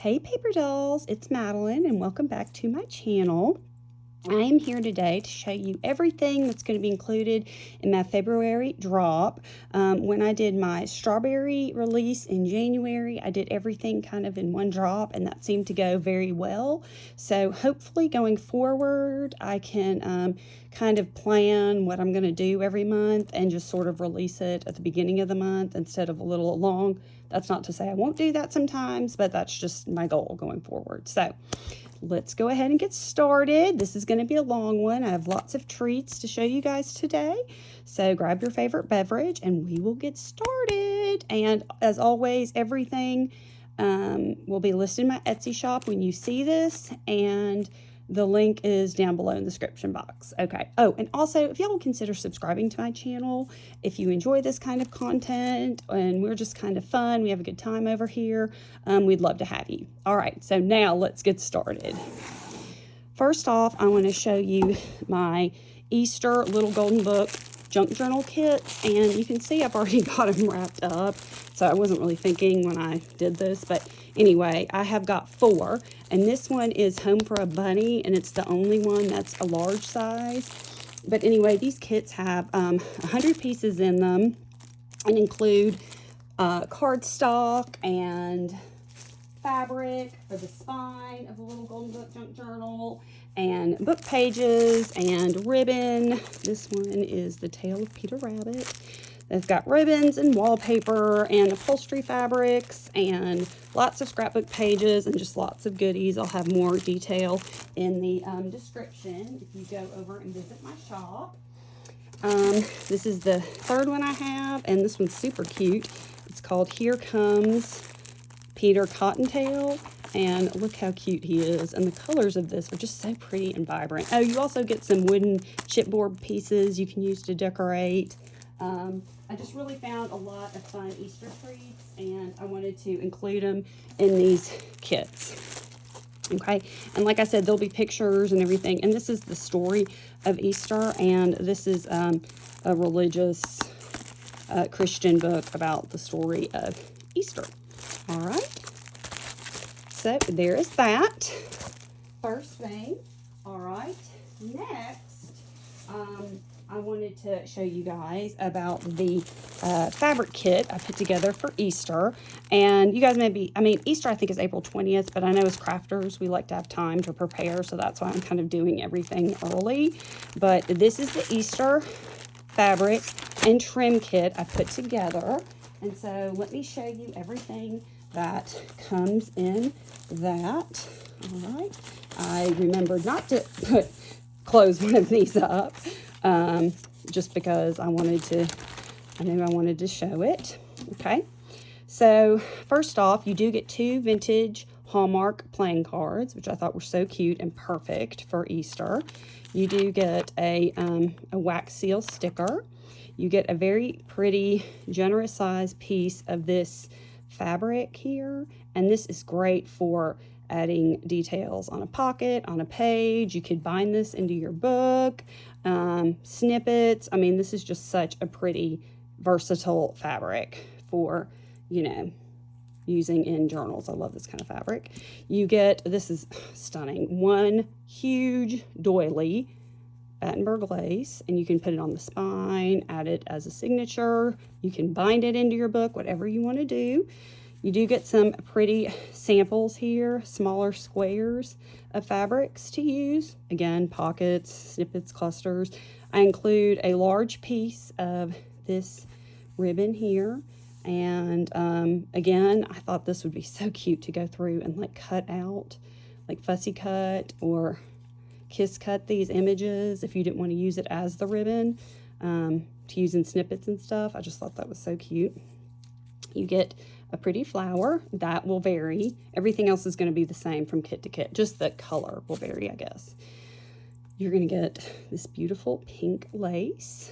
Hey paper dolls, it's Madeline and welcome back to my channel. I am here today to show you everything that's going to be included in my February drop. When I did my strawberry release in January, I did everything kind of in one drop and that seemed to go very well. So hopefully going forward, I can kind of plan what I'm going to do every month and just sort of release it at the beginning of the month instead of a little long. That's not to say I won't do that sometimes, but that's just my goal going forward. So let's go ahead and get started. This is going to be a long one. I have lots of treats to show you guys today. So grab your favorite beverage and we will get started. And as always, everything will be listed in my Etsy shop when you see this, and the link is down below in the description box. Okay. Oh, and also, if y'all will consider subscribing to my channel, if you enjoy this kind of content and we're just kind of fun, we have a good time over here, we'd love to have you. All right, so now let's get started. First off, I want to show you my Easter Little Golden Book junk journal kits, and you can see I've already got them wrapped up, so I wasn't really thinking when I did this, but anyway, I have got 4, and this one is Home for a Bunny, and it's the only one that's a large size. But anyway, these kits have 100 pieces in them and include cardstock and fabric for the spine of the Little Golden Book junk journal, and book pages and ribbon. This one is the Tale of Peter Rabbit. It's got ribbons and wallpaper and upholstery fabrics and lots of scrapbook pages and just lots of goodies. I'll have more detail in the description if you go over and visit my shop. This is the third one I have, and this one's super cute. It's called Here Comes Peter Cottontail, and look how cute he is, and the colors of this are just so pretty and vibrant. Oh, you also get some wooden chipboard pieces you can use to decorate. I just really found a lot of fun Easter treats, and I wanted to include them in these kits. Okay, and like I said, there'll be pictures and everything, and this is the story of Easter, and this is a religious Christian book about the story of Easter. All right, so there is that first thing. All right, next, I wanted to show you guys about the fabric kit I put together for Easter. And you guys may be, Easter I think is April 20th, but I know as crafters we like to have time to prepare, so that's why I'm kind of doing everything early. But this is the Easter fabric and trim kit I put together. And so let me show you everything that comes in that. All right. I remembered not to close one of these up just because I knew I wanted to show it. Okay. So first off, you do get 2 vintage Hallmark playing cards, which I thought were so cute and perfect for Easter. You do get a wax seal sticker. You get a very pretty, generous size piece of this fabric here, and this is great for adding details on a pocket, on a page. You could bind this into your book, snippets. This is just such a pretty, versatile fabric for, using in journals. I love this kind of fabric. You get, this is stunning, 1 huge doily Battenberg lace, and you can put it on the spine, add it as a signature. You can bind it into your book, whatever you want to do. You do get some pretty samples here, smaller squares of fabrics to use. Again, pockets, snippets, clusters. I include a large piece of this ribbon here. And again, I thought this would be so cute to go through and like cut out, like fussy cut or kiss cut these images if you didn't want to use it as the ribbon to use in snippets and stuff. I just thought that was so cute. You get a pretty flower that will vary. Everything else is going to be the same from kit to kit, just the color will vary, I guess. You're going to get this beautiful pink lace.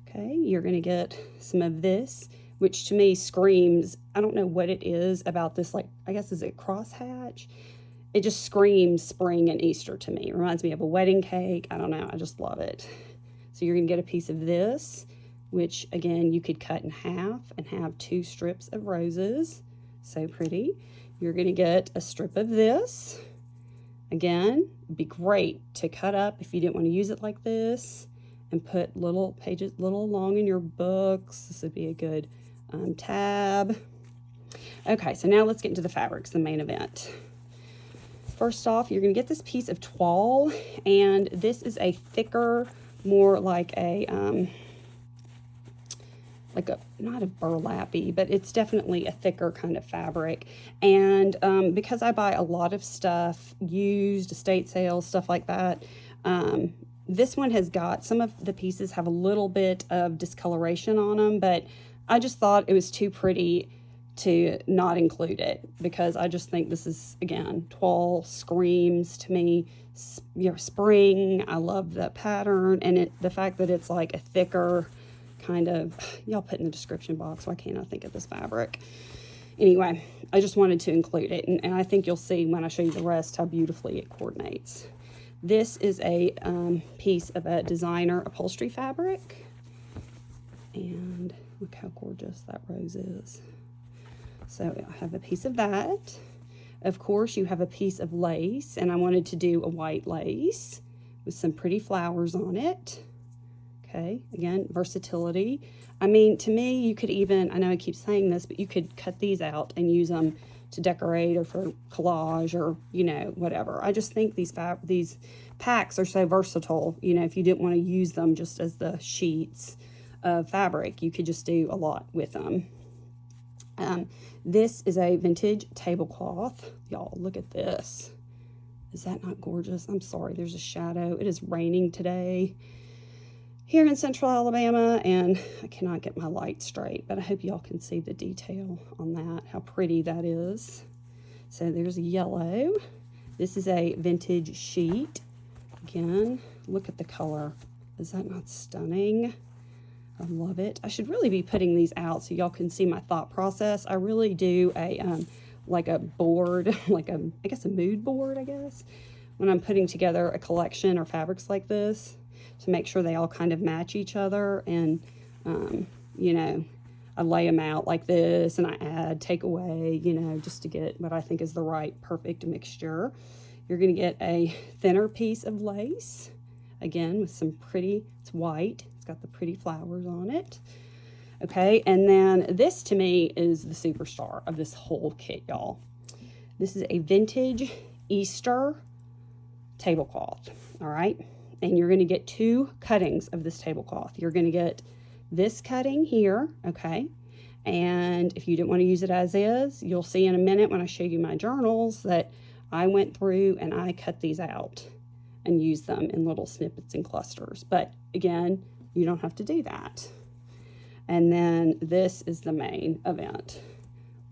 Okay, you're going to get some of this, which to me screams, I don't know what it is about this, like, I guess is it crosshatch? It just screams spring and Easter to me. It reminds me of a wedding cake. I don't know, I just love it. So you're going to get a piece of this, which again you could cut in half and have 2 strips of roses. So pretty. you're going to get a strip of this. Again, it'd be great to cut up if you didn't want to use it like this and put little pages, little along in your books. This would be a good tab. Okay, so now let's get into the fabrics, the main event. First off, you're going to get this piece of toile, and this is a thicker, more like a not a burlappy, but it's definitely a thicker kind of fabric. And because I buy a lot of stuff, used, estate sales, stuff like that, this one has got, some of the pieces have a little bit of discoloration on them, but I just thought it was too pretty to not include it, because I just think this is, again, toile screams to me, you know, spring. I love the pattern, and the fact that it's like a thicker kind of, y'all put in the description box, why can't I think of this fabric? Anyway, I just wanted to include it, and I think you'll see when I show you the rest how beautifully it coordinates. This is a piece of a designer upholstery fabric, and look how gorgeous that rose is. So I have a piece of that. Of course, you have a piece of lace, and I wanted to do a white lace with some pretty flowers on it. Okay, again, versatility. I mean, to me, you could even, I know I keep saying this, but you could cut these out and use them to decorate or for collage or, you know, whatever. I just think these packs are so versatile. You know, if you didn't want to use them just as the sheets of fabric, you could just do a lot with them. This is a vintage tablecloth. Y'all, look at this. Is that not gorgeous? I'm sorry, there's a shadow. It is raining today here in Central Alabama, and I cannot get my light straight, but I hope y'all can see the detail on that, how pretty that is. So there's yellow. This is a vintage sheet. Again, look at the color. Is that not stunning? I love it. I should really be putting these out so y'all can see my thought process. I really do a like a board, like a, I guess a mood board, I guess, when I'm putting together a collection or fabrics like this, to make sure they all kind of match each other. And you know, I lay them out like this, and I add, take away, you know, just to get what I think is the right perfect mixture. You're going to get a thinner piece of lace, again with some pretty, it's white, it's got the pretty flowers on it. Okay, and then this to me is the superstar of this whole kit, y'all. This is a vintage Easter tablecloth, all right? And you're going to get two cuttings of this tablecloth. You're going to get this cutting here, okay? And if you didn't want to use it as is, you'll see in a minute when I show you my journals that I went through and I cut these out and used them in little snippets and clusters. But again, you don't have to do that. And then this is the main event.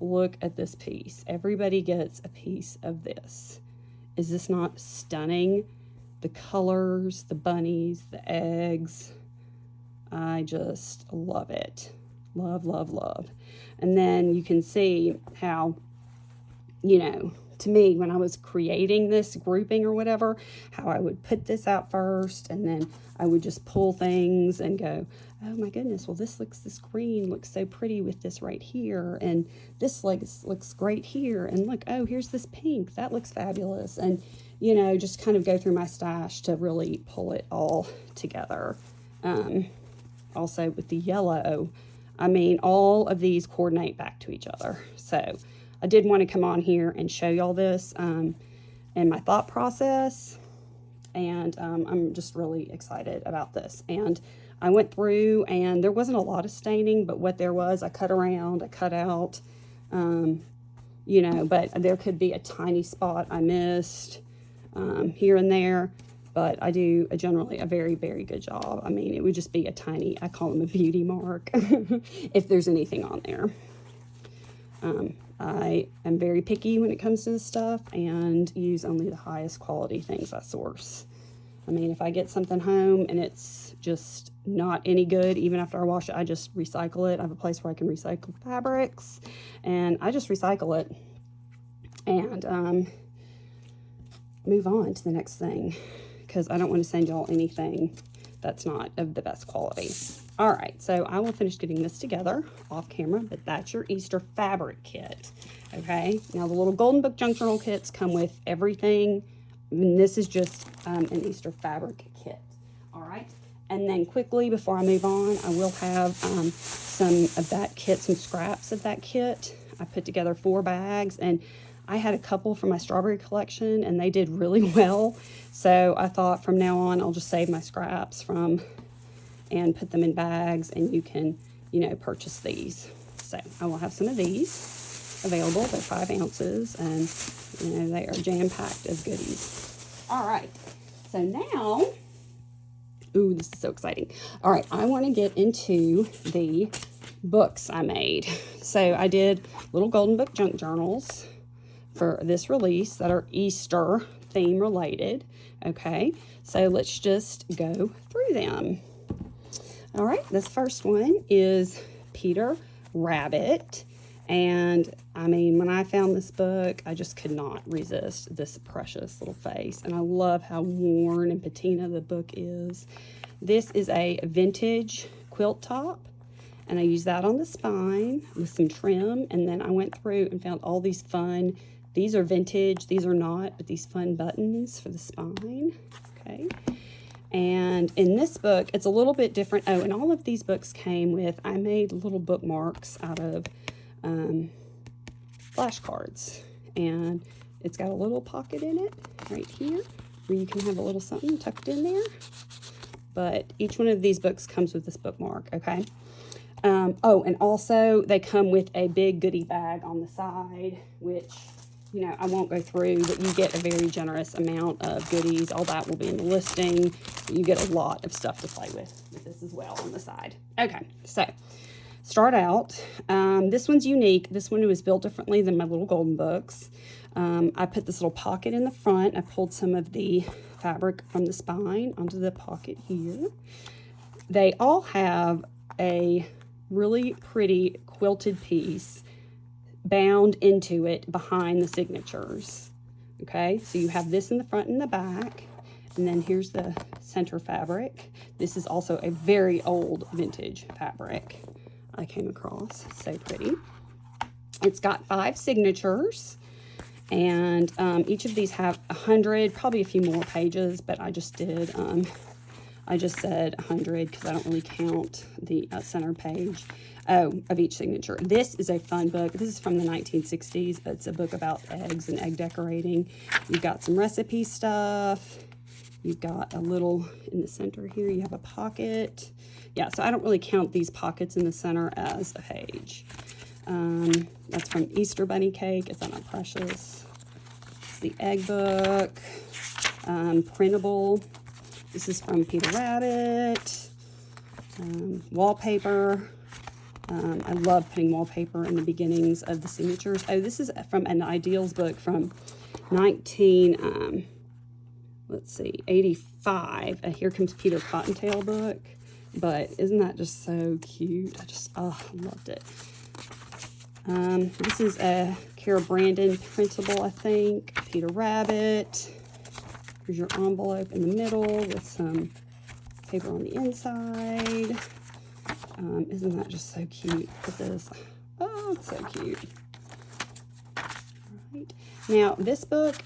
Look at this piece. Everybody gets a piece of this. Is this not stunning? The colors, the bunnies, the eggs. I just love it. Love, love, love. And then you can see how, you know, to me, when I was creating this grouping or whatever, how I would put this out first, and then I would just pull things and go, oh my goodness, well this green looks so pretty with this right here, and this looks great here, and look, oh, here's this pink, that looks fabulous. And you know, just kind of go through my stash to really pull it all together. Also with the yellow, I mean, all of these coordinate back to each other. So I did want to come on here and show y'all this and my thought process. And I'm just really excited about this. And I went through, and there wasn't a lot of staining, but what there was, I cut around, I cut out, you know, but there could be a tiny spot I missed here and there. But I do generally a very, very good job. I mean, it would just be a tiny, I call them a beauty mark, if there's anything on there. I am very picky when it comes to this stuff and use only the highest quality things I source. I mean, if I get something home and it's just not any good, even after I wash it, I just recycle it. I have a place where I can recycle fabrics, and I just recycle it and move on to the next thing, because I don't want to send y'all anything that's not of the best quality. All right, so I will finish getting this together off camera, but that's your Easter fabric kit. Okay, now the little Golden Book Junk Journal kits come with everything. And this is just an Easter fabric kit. All right, and then quickly before I move on, I will have some of that kit, some scraps of that kit. I put together 4 bags, and I had a couple from my strawberry collection, and they did really well. So I thought from now on, I'll just save my scraps from and put them in bags, and you can, you know, purchase these. So I will have some of these available. They're 5 ounces, and you know, they are jam-packed as goodies. All right, so now, ooh, this is so exciting. All right, I want to get into the books I made. So I did little Golden Book Junk Journals for this release that are Easter theme related. Okay, so let's just go through them. All right, this first one is Peter Rabbit. And I mean, when I found this book, I just could not resist this precious little face. And I love how worn and patina the book is. This is a vintage quilt top, and I used that on the spine with some trim. And then I went through and found all these fun, these are vintage, these are not, but these fun buttons for the spine. Okay. And in this book, it's a little bit different. Oh, and all of these books came with, I made little bookmarks out of flashcards. And it's got a little pocket in it right here where you can have a little something tucked in there. But each one of these books comes with this bookmark, okay? Oh, and also they come with a big goodie bag on the side, which, you know, I won't go through, but you get a very generous amount of goodies. All that will be in the listing. You get a lot of stuff to play with this as well on the side. Okay, so start out. This one's unique. This one was built differently than my little golden books. I put this little pocket in the front. I pulled some of the fabric from the spine onto the pocket here. They all have a really pretty quilted piece bound into it behind the signatures. Okay, so you have this in the front and the back, and then here's the center fabric. This is also a very old vintage fabric I came across. So pretty. It's got 5 signatures, and each of these have 100, probably a few more pages, but I just did I just said 100 because I don't really count the center page of each signature. This is a fun book. This is from the 1960s. It's a book about eggs and egg decorating. You've got some recipe stuff. You've got a little in the center here. You have a pocket. Yeah, so I don't really count these pockets in the center as a page. That's from Easter Bunny Cake. Is that not precious? It's the egg book. Printable. This is from Peter Rabbit. Wallpaper. I love putting wallpaper in the beginnings of the signatures. Oh, this is from an Ideals book from 85. Here Comes Peter Cottontail book. But isn't that just so cute? I loved it. This is a Kara Brandon printable, I think. Peter Rabbit. Here's your envelope in the middle with some paper on the inside. Isn't that just so cute? Look at this. Oh, it's so cute. All right. Now, this book,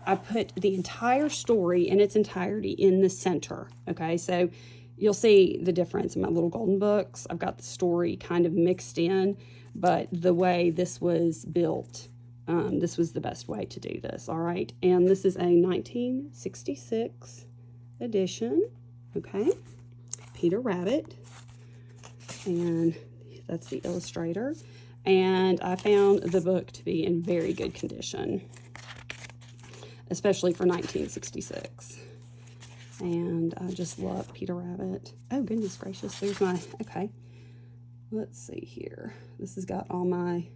I put the entire story in its entirety in the center. Okay, so you'll see the difference in my little golden books. I've got the story kind of mixed in, but the way this was built, this was the best way to do this, all right? And this is a 1966 edition, okay? Peter Rabbit, and that's the illustrator. And I found the book to be in very good condition, especially for 1966. And I just love Peter Rabbit. Oh, goodness gracious, there's my, okay. Let's see here. This has got all my,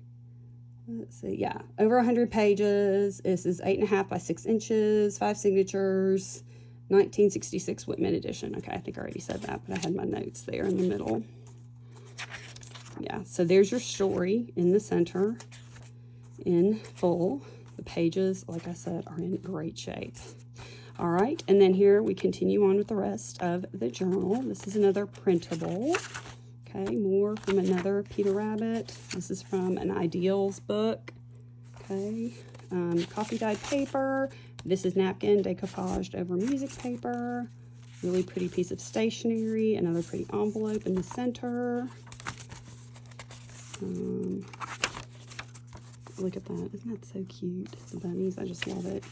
let's see, yeah, over 100 pages. This is 8.5 by 6 inches, 5 signatures, 1966 Whitman edition. Okay, I think I already said that, but I had my notes there in the middle. Yeah, so there's your story in the center in full. The pages, like I said, are in great shape. All right, and then here we continue on with the rest of the journal. This is another printable. Okay, more from another Peter Rabbit. This is from an Ideals book. Okay, coffee dyed paper. This is napkin decoupaged over music paper. Really pretty piece of stationery. Another pretty envelope in the center. Look at that. Isn't that so cute? The bunnies. I just love it.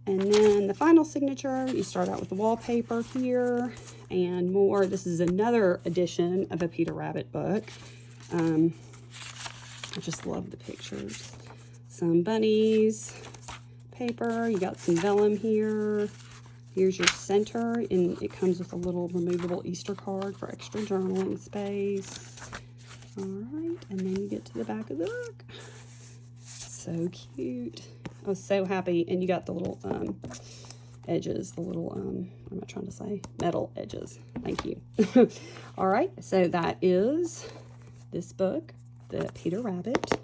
And then the final signature, you start out with the wallpaper here and more. This is another edition of a Peter Rabbit book. I just love the pictures. Some bunnies, paper. You got some vellum here. Here's your center, and it comes with a little removable Easter card for extra journaling space. All right, and then you get to the back of the book. So cute. I was so happy. And you got the little edges, the little, what am I trying to say? Metal edges. Thank you. All right, so that is this book, the Peter Rabbit.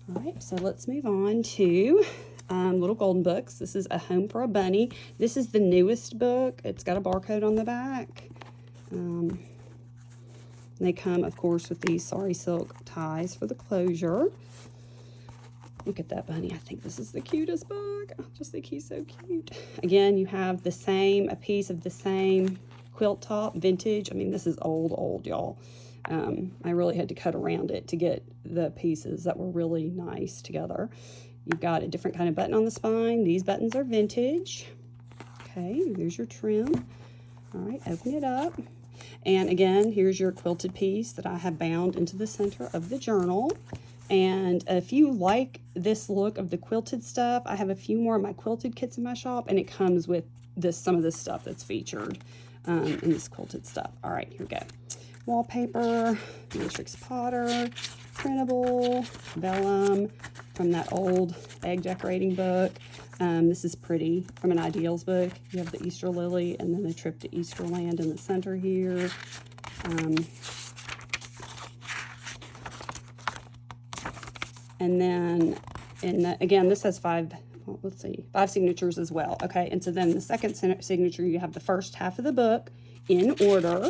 All right, so let's move on to Little Golden Books. This is A Home for a Bunny. This is the newest book. It's got a barcode on the back. They come, of course, with these sari silk ties for the closure. Look at that bunny. I think this is the cutest book. I just think he's so cute. Again, you have the same, a piece of the same quilt top, vintage. I mean, this is old, y'all. I really had to cut around it to get the pieces that were really nice together. You've got a different kind of button on the spine. These buttons are vintage. Okay, there's your trim. All right, open it up. And again, here's your quilted piece that I have bound into the center of the journal. And if you like this look of the quilted stuff, I have a few more of my quilted kits in my shop, and it comes with some of this stuff that's featured in this quilted stuff. All right, here we go. Wallpaper, Beatrix Potter, printable, vellum from that old egg decorating book. This is pretty, from an Ideals book. You have the Easter lily and then a trip to Easterland in the center here. And then, again, this has five signatures as well. Okay, and so then the second signature, you have the first half of the book in order.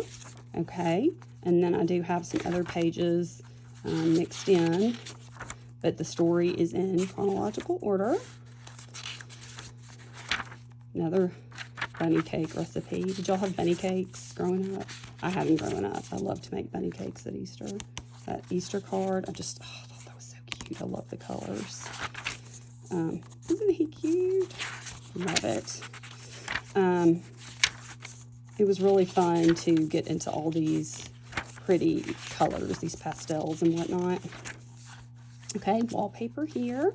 Okay, and then I do have some other pages mixed in, but the story is in chronological order. Another bunny cake recipe. Did y'all have bunny cakes growing up? I had them growing up. I love to make bunny cakes at Easter. That Easter card, I thought that was so cute. I love the colors. Isn't he cute? Love it. It was really fun to get into all these pretty colors, these pastels and whatnot. Okay, wallpaper here.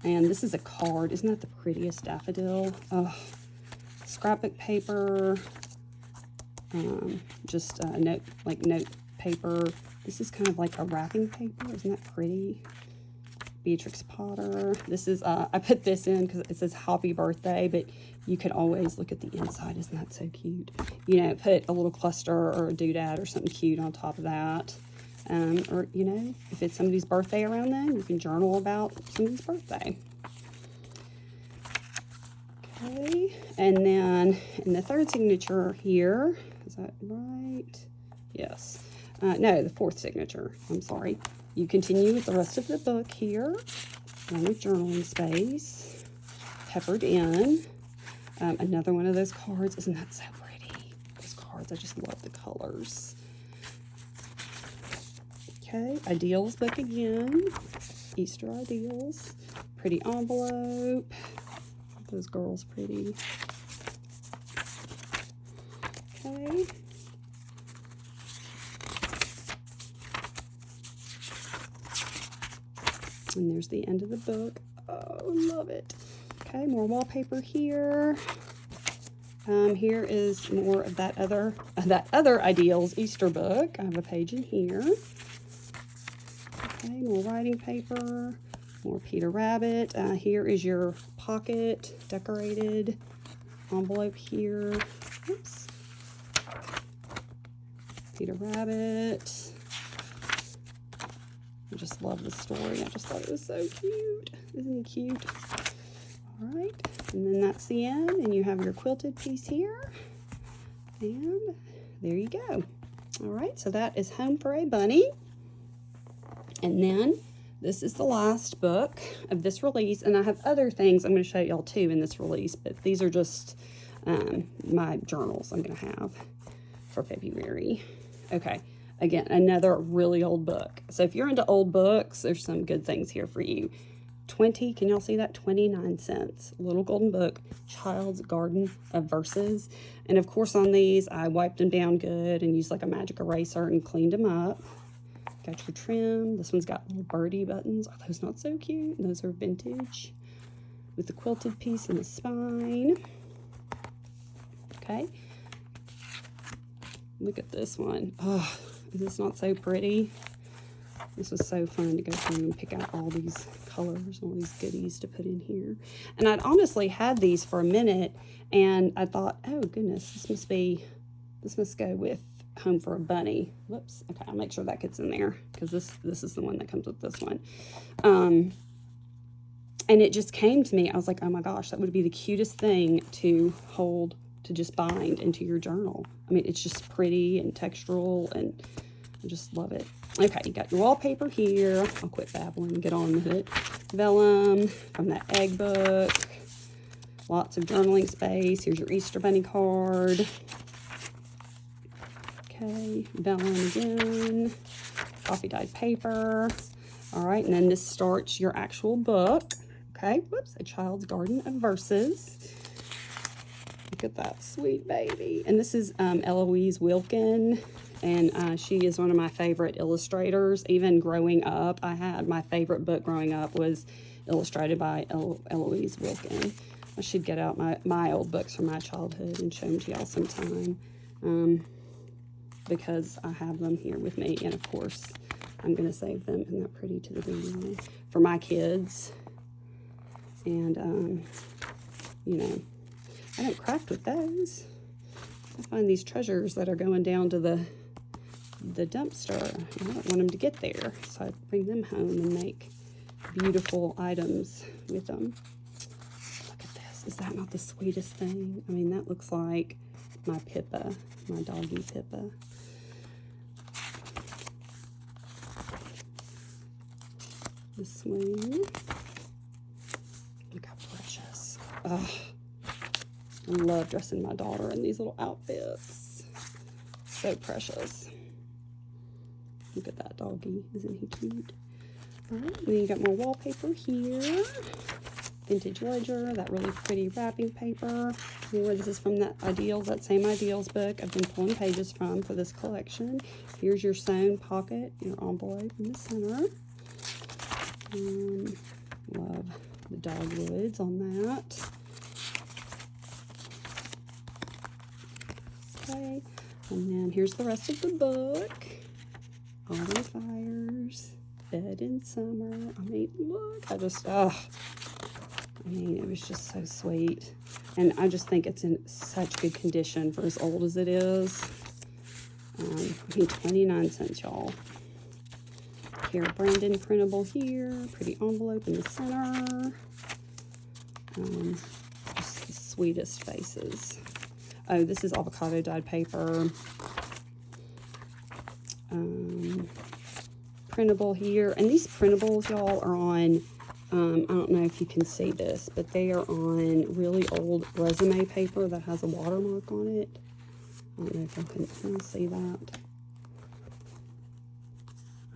And this is a card. Isn't that the prettiest daffodil? Oh, scrapbook paper. Just note paper. This is kind of like a wrapping paper. Isn't that pretty? Beatrix Potter. This is, I put this in because it says happy birthday, but you could always look at the inside. Isn't that so cute? You know, put a little cluster or a doodad or something cute on top of that. Or, you know, if it's somebody's birthday around then, you can journal about somebody's birthday. Okay, and then in the third signature here, is that right? Yes. No, the fourth signature. I'm sorry. You continue with the rest of the book here. One with journaling space. Peppered in. Another one of those cards. Isn't that so pretty? Those cards, I just love the colors. Okay, Ideals book again. Easter Ideals. Pretty envelope. Those girls pretty. Okay. And there's the end of the book. Oh, love it. Okay, more wallpaper here. Here is more of that other Ideals Easter book. I have a page in here. Okay, more writing paper, more Peter Rabbit. Here is your pocket decorated envelope here. Oops. Peter Rabbit. I just love the story. I just thought it was so cute. Isn't he cute? All right, and then that's the end, and you have your quilted piece here, and there you go. All right, so that is Home for a Bunny. And then this is the last book of this release, and I have other things I'm going to show y'all too in this release, but these are just my journals I'm going to have for February. Okay, again, another really old book. So if you're into old books, there's some good things here for you. Can y'all see that? 29 cents. Little golden book, Child's Garden of Verses. And of course on these, I wiped them down good and used like a magic eraser and cleaned them up. Got your trim. This one's got little birdie buttons. Are those not so cute? Those are vintage with the quilted piece in the spine. Okay. Look at this one. Oh, is this not so pretty? This was so fun to go through and pick out all these colors, all these goodies to put in here. And I'd honestly had these for a minute, and I thought, oh goodness, this must go with Home for a Bunny. Whoops. Okay, I'll make sure that gets in there because this is the one that comes with this one. And it just came to me. I was like, oh my gosh, that would be the cutest thing to hold, to just bind into your journal. I mean, it's just pretty and textural, and I just love it. Okay, you got your wallpaper here. I'll quit babbling and get on with it. Vellum from that egg book. Lots of journaling space. Here's your Easter Bunny card. Okay, vellum again. Coffee dyed paper. All right, and then this starts your actual book. Okay, whoops, A Child's Garden of Verses. Look at that sweet baby. And this is Eloise Wilkin. And she is one of my favorite illustrators. Even growing up, my favorite book growing up was illustrated by Eloise Wilkin. I should get out my old books from my childhood and show them to y'all sometime, because I have them here with me. And of course, I'm going to save them. Isn't that pretty, to the video for my kids? And, you know, I don't craft with those. I find these treasures that are going down to the dumpster. I don't want them to get there, so I bring them home and make beautiful items with them. Look at this. Is that not the sweetest thing? I mean, that looks like my Pippa, my doggy Pippa. The swing. Look how precious. Oh, I love dressing my daughter in these little outfits. So precious. Look at that doggy. Isn't he cute? All right, then you got more wallpaper here. Vintage ledger, that really pretty wrapping paper. Remember, this is from that same Ideals book I've been pulling pages from for this collection. Here's your sewn pocket, your envelope in the center. Love the dogwoods on that. Okay, and then here's the rest of the book. Autumn Fires, Fed in Summer. I mean, look, I mean, it was just so sweet. And I just think it's in such good condition for as old as it is. I mean, 29 cents, y'all. Here, Brandon printable here. Pretty envelope in the center. Just the sweetest faces. Oh, this is avocado dyed paper. Printable here. And these printables, y'all, are on, I don't know if you can see this, but they are on really old resume paper that has a watermark on it. I don't know if y'all can see that.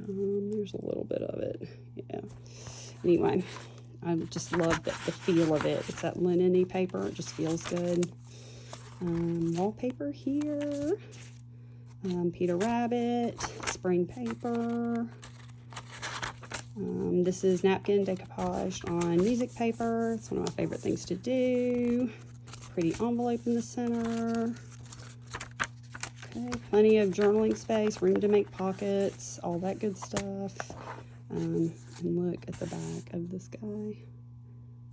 There's a little bit of it. Yeah. Anyway, I just love the feel of it. It's that linen-y paper. It just feels good. Wallpaper here. Peter Rabbit, spring paper. This is napkin decoupaged on music paper. It's one of my favorite things to do. Pretty envelope in the center. Okay, plenty of journaling space, room to make pockets, all that good stuff. And look at the back of this guy.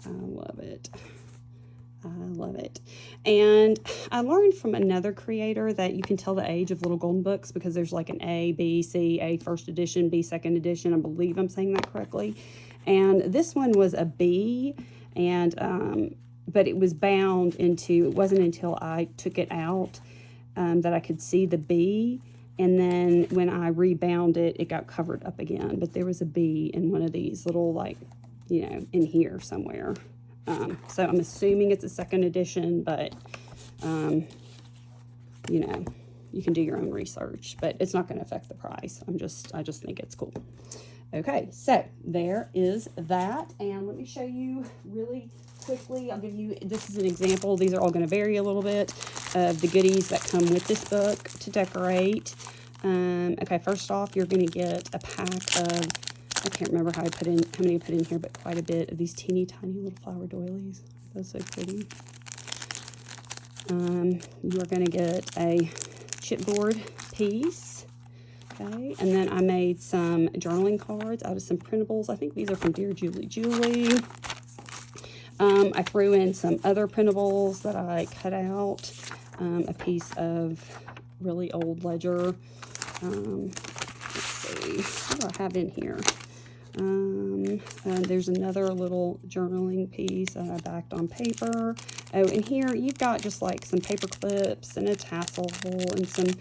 I love it. I love it. And I learned from another creator that you can tell the age of little golden books because there's like an A, B, C, A first edition, B second edition. I believe I'm saying that correctly. And this one was a B, and but it was bound into, it wasn't until I took it out that I could see the bee. And then when I rebound it, it got covered up again. But there was a bee in one of these little, like, you know, in here somewhere. So I'm assuming it's a second edition, but, you know, you can do your own research. But it's not going to affect the price. I just think it's cool. Okay, so there is that. And let me show you really quickly. I'll give you, this is an example. These are all going to vary a little bit of the goodies that come with this book to decorate. Okay, first off, you're going to get a pack of, I can't remember how many I put in here, but quite a bit of these teeny tiny little flower doilies. That's so pretty. You are going to get a chipboard piece. Okay, and then I made some journaling cards out of some printables. I think these are from Dear Julie Julie. I threw in some other printables that I cut out, a piece of really old ledger. Let's see, what do I have in here? There's another little journaling piece that I backed on paper. Oh, and here you've got just like some paper clips and a tassel and some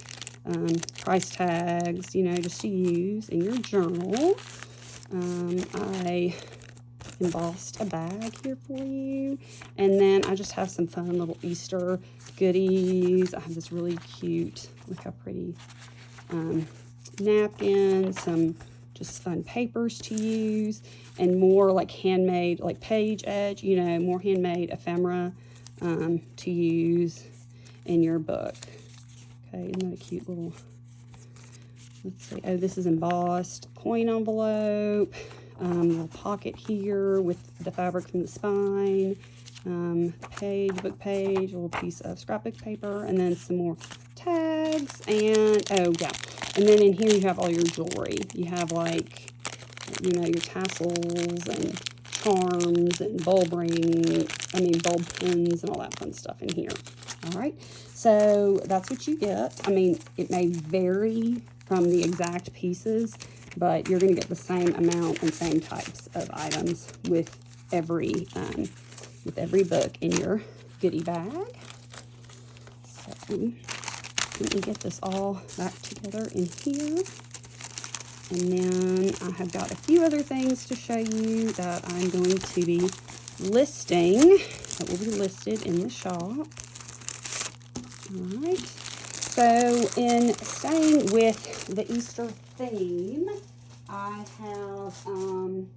price tags, you know, just to use in your journal. I embossed a bag here for you, and then I just have some fun little Easter goodies. I have this really cute, look how pretty, napkin, some just fun papers to use, and more like handmade, like page edge, you know, more handmade ephemera to use in your book. Okay, isn't that a cute little, let's see, oh, this is embossed coin envelope. Little pocket here with the fabric from the spine, book page, a little piece of scrapbook paper, and then some more tags, and oh yeah, and then in here you have all your jewelry. You have, like, you know, your tassels and charms and bulb pins and all that fun stuff in here. All right, so that's what you get. I mean, it may vary from the exact pieces, but you're going to get the same amount and same types of items with every book in your goodie bag. So let me get this all back together in here. And then I have got a few other things to show you that I'm going to be listing, that will be listed in the shop. All right. So in staying with the Easter theme, I have some,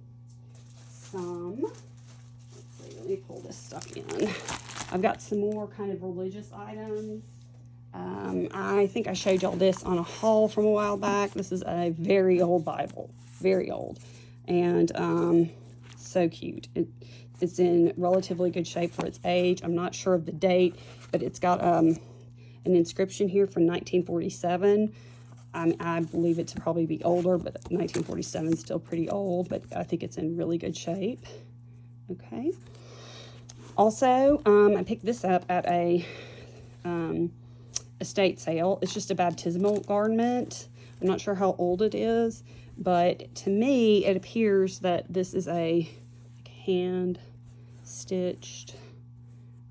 let's see, let me pull this stuff in. I've got some more kind of religious items. I think I showed y'all this on a haul from a while back. This is a very old Bible, very old, and so cute. It's in relatively good shape for its age. I'm not sure of the date, but it's got an inscription here from 1947. I believe it to probably be older, but 1947 is still pretty old, but I think it's in really good shape. Okay. Also, I picked this up at a estate sale. It's just a baptismal garment. I'm not sure how old it is, but to me, it appears that this is a hand-stitched,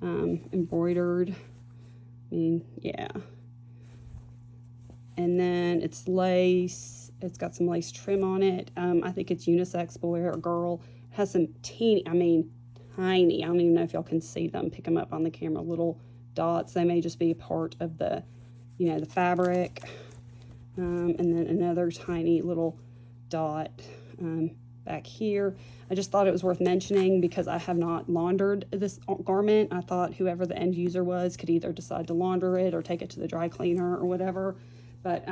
embroidered, I mean, yeah. And then it's lace. It's got some lace trim on it. I think it's unisex, boy or girl. It has some tiny, tiny. I don't even know if y'all can see them. Pick them up on the camera. Little dots. They may just be a part of the, you know, the fabric. And then another tiny little dot back here. I just thought it was worth mentioning because I have not laundered this garment. I thought whoever the end user was could either decide to launder it or take it to the dry cleaner or whatever. But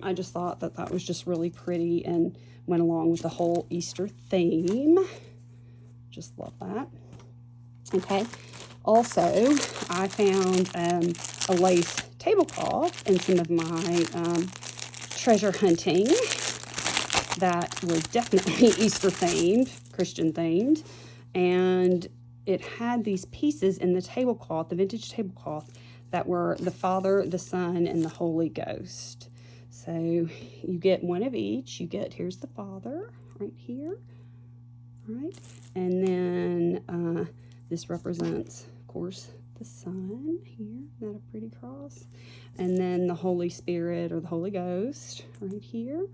I just thought that that was just really pretty and went along with the whole Easter theme. Just love that. Okay. Also, I found a lace tablecloth in some of my treasure hunting that was definitely Easter themed, Christian themed, and it had these pieces in the tablecloth, the vintage tablecloth, that were the Father, the Son, and the Holy Ghost. So you get one of each. You get, here's the Father right here, all right, and then This represents, of course, the sun here. Isn't that a pretty cross? And then the Holy Spirit or the Holy Ghost right here.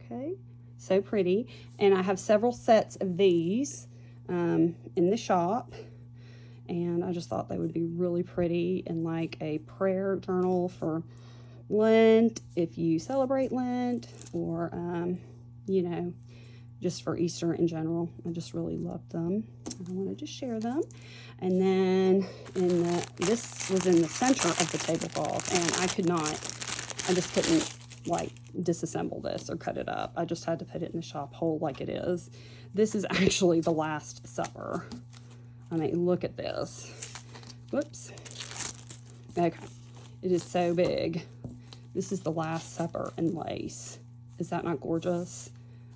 Okay, so pretty. And I have several sets of these in the shop. And I just thought they would be really pretty in like a prayer journal for Lent, if you celebrate Lent, or, you know, just for Easter in general. I just really loved them. I wanted to share them. And then this was in the center of the tablecloth, and I just couldn't like disassemble this or cut it up. I just had to put it in the shop whole like it is. This is actually the Last Supper. I mean, look at this. Whoops. Okay. It is so big. This is the Last Supper in lace. Is that not gorgeous?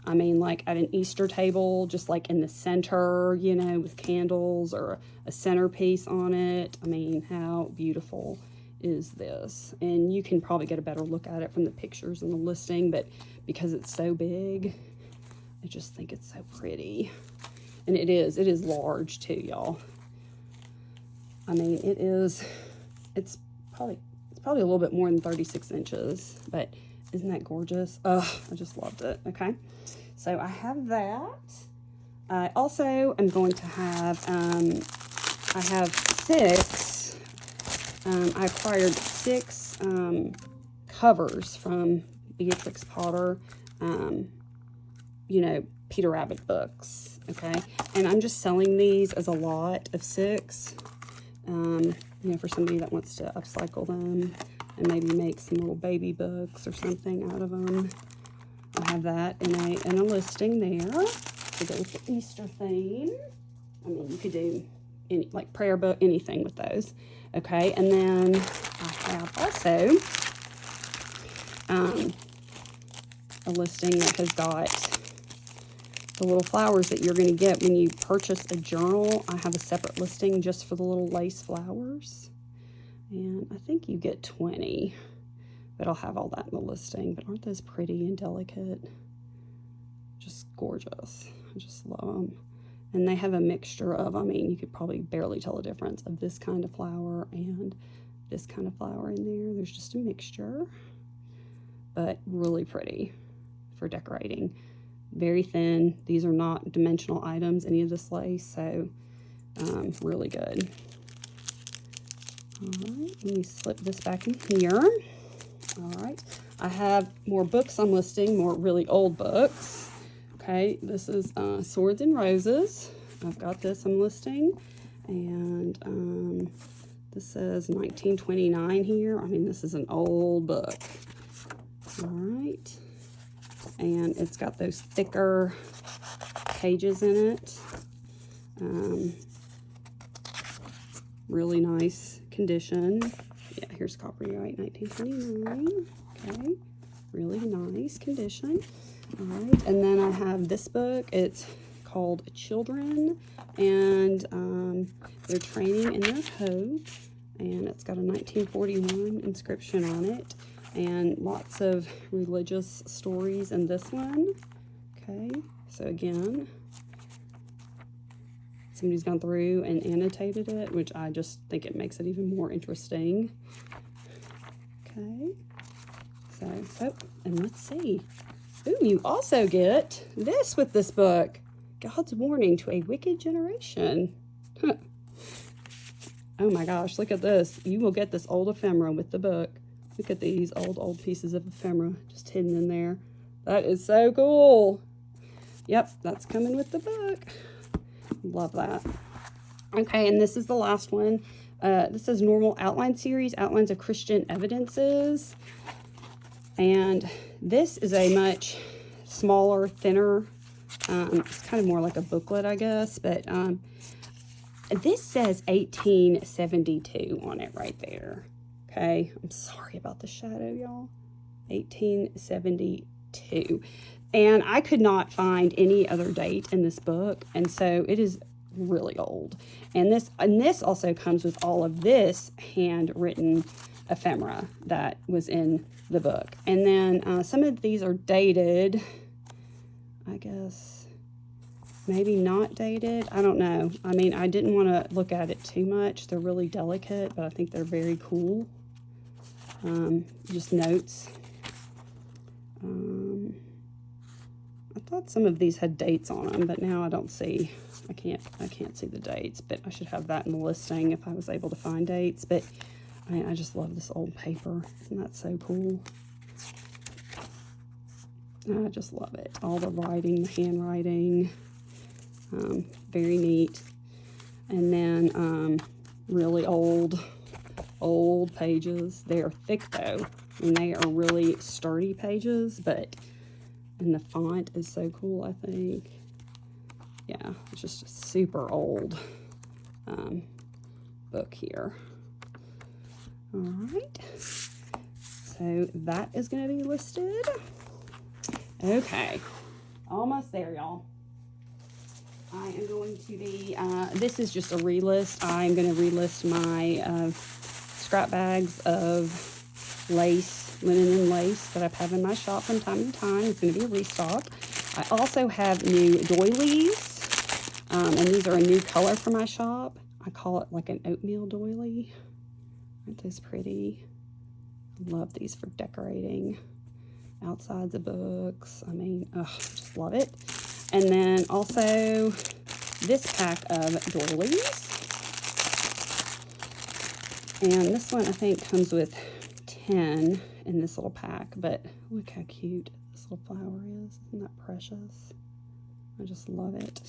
I mean, like at an Easter table, just like in the center, you know, with candles or a centerpiece on it. I mean, how beautiful is this? And you can probably get a better look at it from the pictures and the listing, but because it's so big, I just think it's so pretty. And it is large too, y'all. I mean, it's probably a little bit more than 36 inches, but isn't that gorgeous? Oh, I just loved it. Okay, so I have that. I also am going to have, I have 6, I acquired 6 covers from Beatrix Potter, you know, Peter Rabbit books. Okay, and I'm just selling these as a lot of 6, you know, for somebody that wants to upcycle them and maybe make some little baby books or something out of them. I have that in a listing there to go with the Easter theme. I mean, you could do any, like prayer book, anything with those. Okay, and then I have also a listing that has got the little flowers that you're going to get when you purchase a journal. I have a separate listing just for the little lace flowers. And I think you get 20. But I'll have all that in the listing. But aren't those pretty and delicate? Just gorgeous. I just love them. And they have a mixture of, I mean, you could probably barely tell the difference of this kind of flower and this kind of flower in there. There's just a mixture. But really pretty for decorating. Very thin. These are not dimensional items, any of this lace, so really good. All right, let me slip this back in here. All right, I have more books I'm listing, more really old books. Okay, this is Swords and Roses. I've got this I'm listing, and this says 1929 here. I mean, this is an old book. All right. And it's got those thicker pages in it. Really nice condition. Yeah, here's copyright 1929. Okay, really nice condition. All right, and then I have this book. It's called Children, and they're training in their hope. And it's got a 1941 inscription on it. And lots of religious stories in this one. Okay, so again, somebody's gone through and annotated it, which I just think it makes it even more interesting. Okay, so and let's see. Ooh, you also get this with this book. God's Warning to a Wicked Generation. Oh my gosh, look at this. You will get this old ephemera with the book. Look at these old pieces of ephemera just hidden in there. That is so cool. Yep, that's coming with the book. Love that. Okay, and this is the last one. This is Normal Outline Series, Outlines of Christian Evidences. And this is a much smaller, thinner, it's kind of more like a booklet, I guess, but this says 1872 on it right there. Okay, I'm sorry about the shadow, y'all. 1872. And I could not find any other date in this book, and so it is really old. And this also comes with all of this handwritten ephemera that was in the book. And then some of these are dated, I guess. maybe not dated. I don't know. I mean, I didn't want to look at it too much. They're really delicate, but I think they're very cool. Just notes. I thought some of these had dates on them, but now I don't see. I can't see the dates, but I should have that in the listing if I was able to find dates. But I just love this old paper. Isn't that so cool? I just love it. All the writing, the handwriting, very neat. And then really old pages. They are thick though, and they are really sturdy pages, and the font is so cool, I think. Yeah, it's just a super old book here. All right, so that is going to be listed. Okay, almost there, y'all. I am going to be, this is just a relist. I'm going to relist my scrap bags of lace, linen and lace that I've had in my shop from time to time. It's going to be a restock. I also have new doilies, and these are a new color for my shop. I call it like an oatmeal doily. Aren't those pretty? I love these for decorating outsides of books. I mean, just love it. And then also this pack of doilies. And this one I think comes with 10 in this little pack, but look how cute this little flower is. Isn't that precious? I just love it.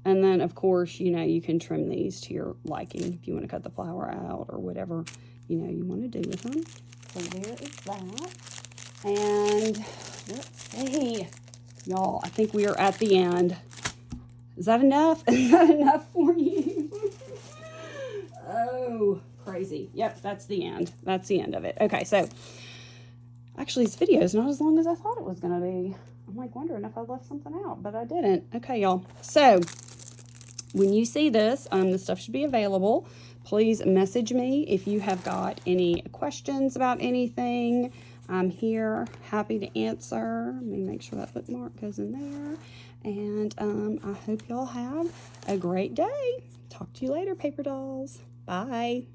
And then of course, you know, you can trim these to your liking if you want to cut the flower out or whatever, you know, you want to do with them. So there is that. And let's see, y'all, I think we are at the end. Is that enough? Is that enough for you? Oh, crazy. Yep, that's the end. That's the end of it. Okay, so actually this video is not as long as I thought it was going to be. I'm like wondering if I left something out, but I didn't. Okay, y'all. So when you see this, this stuff should be available. Please message me if you have got any questions about anything. I'm here, happy to answer. Let me make sure that bookmark goes in there. And I hope y'all have a great day. Talk to you later, paper dolls. Bye.